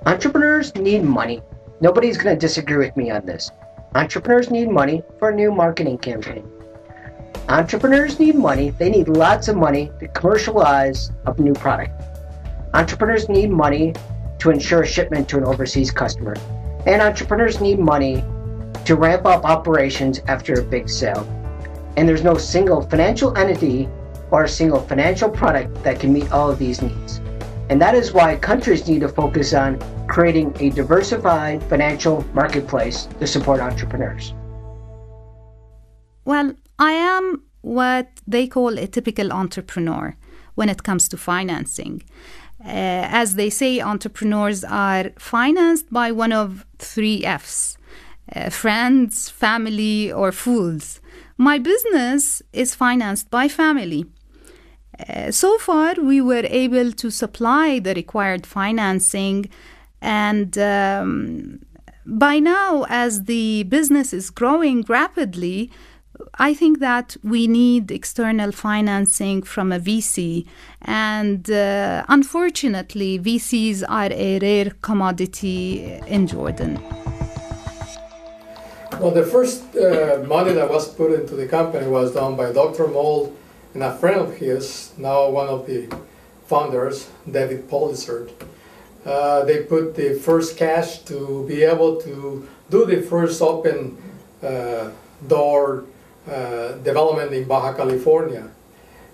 Entrepreneurs need money. Nobody's going to disagree with me on this. Entrepreneurs need money for a new marketing campaign. Entrepreneurs need money. They need lots of money to commercialize a new product. Entrepreneurs need money to ensure a shipment to an overseas customer. And entrepreneurs need money to ramp up operations after a big sale. And there's no single financial entity or a single financial product that can meet all of these needs. And that is why countries need to focus on creating a diversified financial marketplace to support entrepreneurs. Well, I am what they call a typical entrepreneur when it comes to financing. As they say, entrepreneurs are financed by one of three F's: friends, family, or fools. My business is financed by family. So far, we were able to supply the required financing, and by now, as the business is growing rapidly, I think that we need external financing from a VC, and unfortunately, VCs are a rare commodity in Jordan. Well, the first money that was put into the company was done by Dr. Moll and a friend of his, now one of the founders, David Polisard. They put the first cash to be able to do the first open door development in Baja California.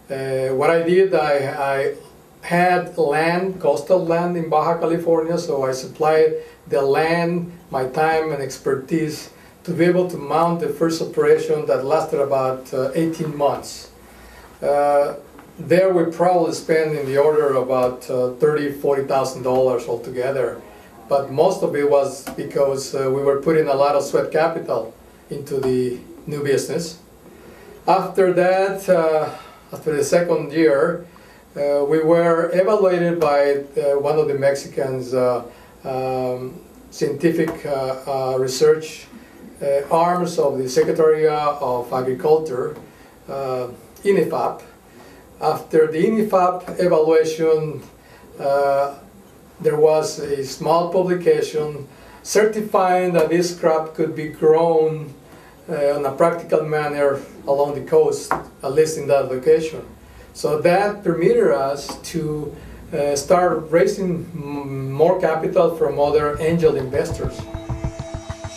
What I did, I had land, coastal land in Baja California, so I supplied the land, my time and expertise to be able to mount the first operation that lasted about 18 months. There we probably spent in the order of about $30,000, $40,000 altogether, but most of it was because we were putting a lot of sweat capital into the new business. After that, after the second year, we were evaluated by one of the Mexicans' scientific research arms of the Secretary of Agriculture, INIFAP. After the INIFAP evaluation, there was a small publication certifying that this crop could be grown in a practical manner along the coast, at least in that location. So that permitted us to start raising more capital from other angel investors.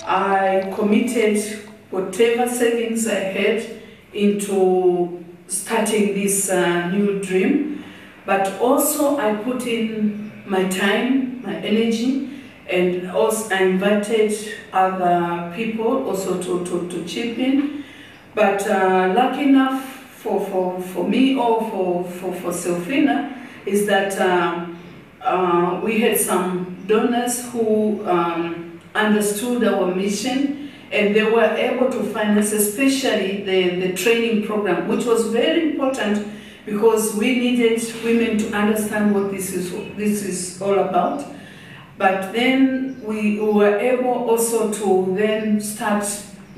I committed whatever savings I had into starting this new dream, but also I put in my time, my energy, and also I invited other people also to chip in. But lucky enough for me or for Selfina is that we had some donors who understood our mission, and they were able to finance especially the training program, which was very important because we needed women to understand what this is all about. But then we were able also to then start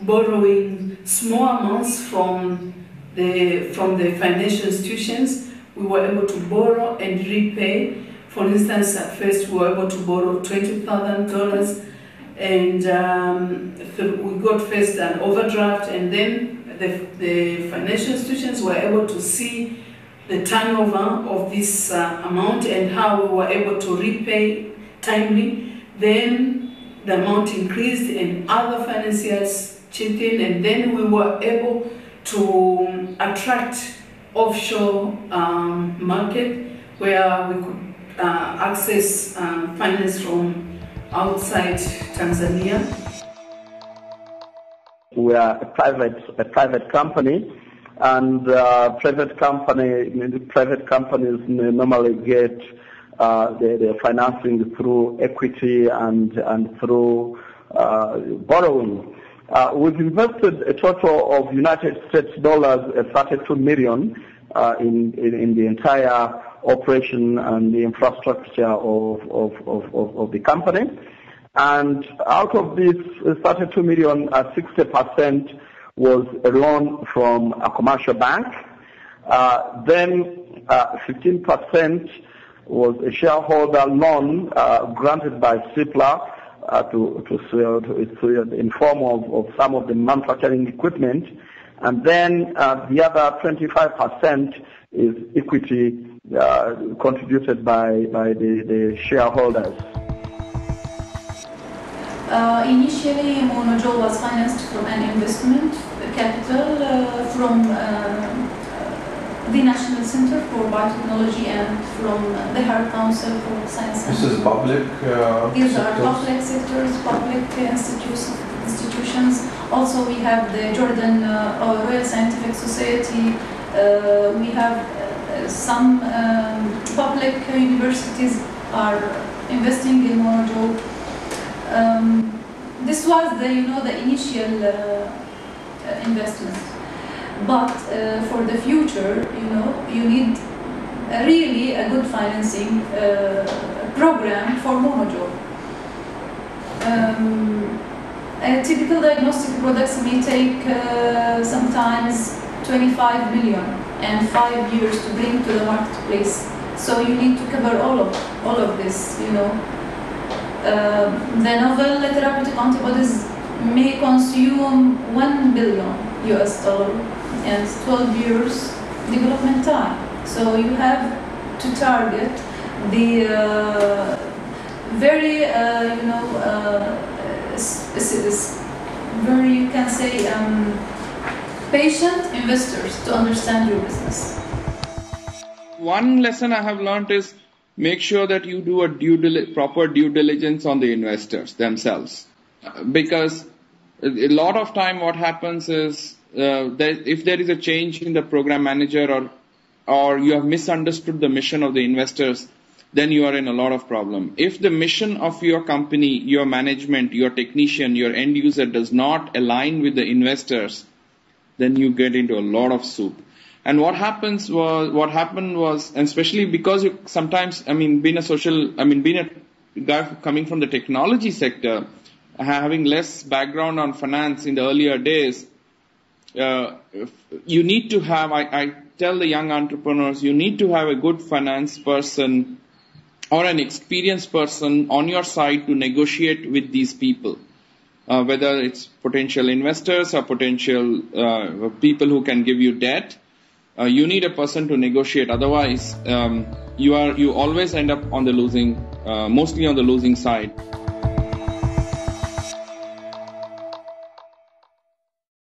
borrowing small amounts from the financial institutions. We were able to borrow and repay. For instance, at first we were able to borrow $20,000, and we got first an overdraft, and then the financial institutions were able to see the turnover of this amount and how we were able to repay timely. Then the amount increased and other financiers chipped in, and then we were able to attract offshore market where we could access finance from outside Tanzania. We are a private company, and private companies normally get their financing through equity and through borrowing. We've invested a total of United States dollars, $32 million in the entire operation and the infrastructure of the company. And out of this 32 million, 60% was a loan from a commercial bank. Then 15% was a shareholder loan granted by CIPLA in form of some of the manufacturing equipment, and then the other 25% is equity contributed by the shareholders. Initially, Monojo was financed from an investment capital from the National Center for Biotechnology and from the Hart Council for Science. This is public These are public sectors, public institutions. Also, we have the Jordan Royal Scientific Society. We have some public universities are investing in Monojo. This was the initial investment. But for the future, you need really a good financing program for Monojo. Typical diagnostic products may take sometimes 25 million and 5 years to bring to the marketplace. So you need to cover all of this, The novel therapeutic antibodies may consume $1 billion and 12 years development time. So you have to target the very, very, you can say, patient investors to understand your business. One lesson I have learned is make sure that you do a proper due diligence on the investors themselves. Because a lot of time what happens is that if there is a change in the program manager or you have misunderstood the mission of the investors, then you are in a lot of problem. If the mission of your company, your management, your technician, your end user does not align with the investors, then you get into a lot of soup. And what happened was, and especially because you sometimes, being a guy coming from the technology sector, having less background on finance in the earlier days, you need to have, I tell the young entrepreneurs, you need to have a good finance person or an experienced person on your side to negotiate with these people. Whether it's potential investors or potential people who can give you debt, you need a person to negotiate. Otherwise, you always end up on the losing, mostly on the losing side.